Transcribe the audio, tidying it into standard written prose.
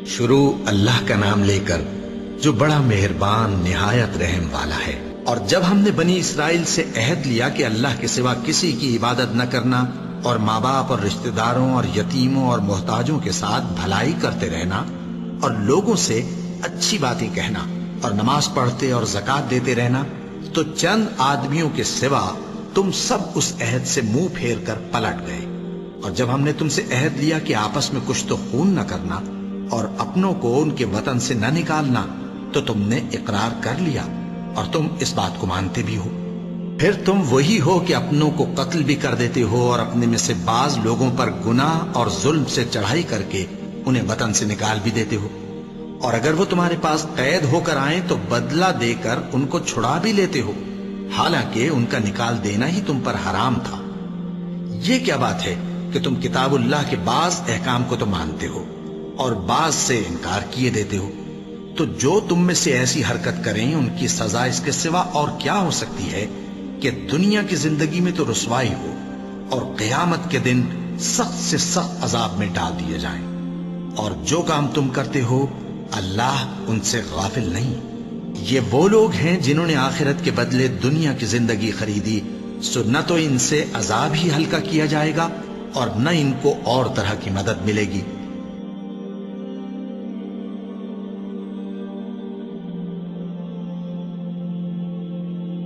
شروع اللہ کا نام لے کر جو بڑا مہربان نہایت رحم والا ہے۔ اور جب ہم نے بنی اسرائیل سے عہد لیا کہ اللہ کے سوا کسی کی عبادت نہ کرنا اور ماں باپ اور رشتہ داروں اور یتیموں اور محتاجوں کے ساتھ بھلائی کرتے رہنا اور لوگوں سے اچھی باتیں کہنا اور نماز پڑھتے اور زکوٰۃ دیتے رہنا، تو چند آدمیوں کے سوا تم سب اس عہد سے منہ پھیر کر پلٹ گئے۔ اور جب ہم نے تم سے عہد لیا کہ آپس میں کچھ تو خون نہ کرنا اور اپنوں کو ان کے وطن سے نہ نکالنا، تو تم نے اقرار کر لیا اور تم اس بات کو مانتے بھی ہو۔ پھر تم وہی ہو کہ اپنوں کو قتل بھی کر دیتے ہو اور اپنے میں سے بعض لوگوں پر گناہ اور ظلم سے چڑھائی کر کے انہیں وطن سے نکال بھی دیتے ہو، اور اگر وہ تمہارے پاس قید ہو کر آئیں تو بدلہ دے کر ان کو چھڑا بھی لیتے ہو، حالانکہ ان کا نکال دینا ہی تم پر حرام تھا۔ یہ کیا بات ہے کہ تم کتاب اللہ کے بعض احکام کو تو مانتے ہو اور بعض سے انکار کیے دیتے ہو؟ تو جو تم میں سے ایسی حرکت کریں ان کی سزا اس کے سوا اور کیا ہو سکتی ہے کہ دنیا کی زندگی میں تو رسوائی ہو اور قیامت کے دن سخت سے سخت عذاب میں ڈال دیے جائیں۔ اور جو کام تم کرتے ہو اللہ ان سے غافل نہیں۔ یہ وہ لوگ ہیں جنہوں نے آخرت کے بدلے دنیا کی زندگی خریدی، سو نہ تو ان سے عذاب ہی ہلکا کیا جائے گا اور نہ ان کو اور طرح کی مدد ملے گی۔